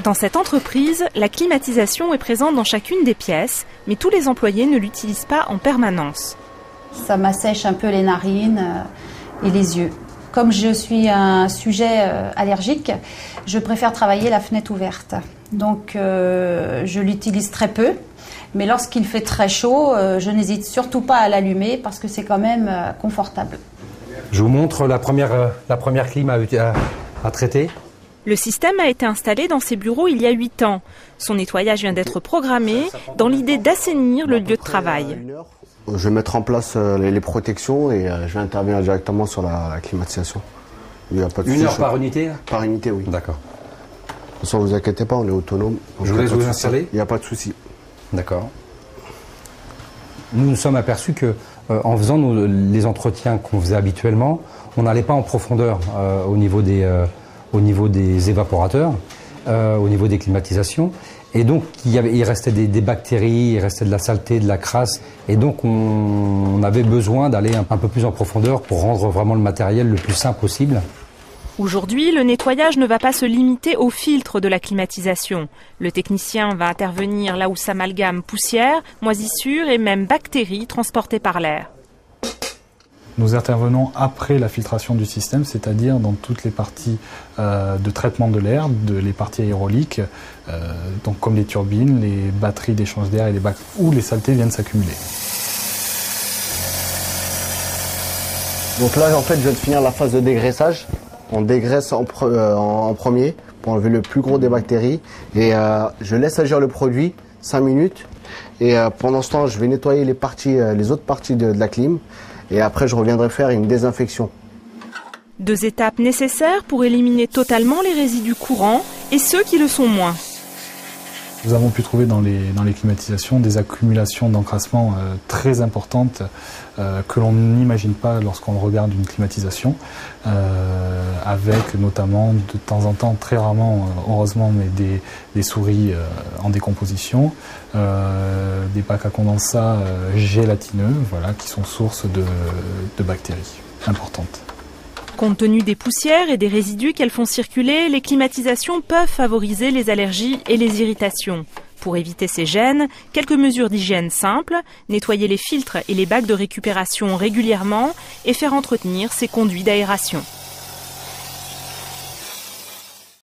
Dans cette entreprise, la climatisation est présente dans chacune des pièces, mais tous les employés ne l'utilisent pas en permanence. Ça m'assèche un peu les narines et les yeux. Comme je suis un sujet allergique, je préfère travailler la fenêtre ouverte. Donc je l'utilise très peu, mais lorsqu'il fait très chaud, je n'hésite surtout pas à l'allumer parce que c'est quand même confortable. Je vous montre la première clim à traiter. Le système a été installé dans ces bureaux il y a 8 ans. Son nettoyage vient d'être programmé dans l'idée d'assainir le lieu de travail. Je vais mettre en place les protections et je vais intervenir directement sur la climatisation. Il y a pas de Une heure par unité? Par unité, oui. D'accord. De toute façon, vous inquiétez pas, on est autonome. Je vous laisse vous installer? Il n'y a pas de souci. D'accord. Nous nous sommes aperçus que en faisant les entretiens qu'on faisait habituellement, on n'allait pas en profondeur au niveau des évaporateurs, au niveau des climatisations. Et donc, il restait des bactéries, il restait de la saleté, de la crasse. Et donc, on avait besoin d'aller un peu plus en profondeur pour rendre vraiment le matériel le plus simple possible. Aujourd'hui, le nettoyage ne va pas se limiter au filtre de la climatisation. Le technicien va intervenir là où s'amalgament poussière, moisissures et même bactéries transportées par l'air. Nous intervenons après la filtration du système, c'est-à-dire dans toutes les parties de traitement de l'air, les parties aéroliques, donc comme les turbines, les batteries d'échange d'air et les bacs où les saletés viennent s'accumuler. Donc là, en fait, je viens de finir la phase de dégraissage. On dégraisse en premier pour enlever le plus gros des bactéries et je laisse agir le produit 5 minutes et pendant ce temps, je vais nettoyer les autres parties de la clim. Et après, je reviendrai faire une désinfection. 2 étapes nécessaires pour éliminer totalement les résidus courants et ceux qui le sont moins. Nous avons pu trouver dans les climatisations des accumulations d'encrassement très importantes que l'on n'imagine pas lorsqu'on regarde une climatisation, avec notamment de temps en temps, très rarement, heureusement, mais des souris en décomposition, des bacs à condensat gélatineux, voilà, qui sont source de bactéries importantes. Compte tenu des poussières et des résidus qu'elles font circuler, les climatisations peuvent favoriser les allergies et les irritations. Pour éviter ces gènes, quelques mesures d'hygiène simples, nettoyer les filtres et les bacs de récupération régulièrement et faire entretenir ces conduits d'aération.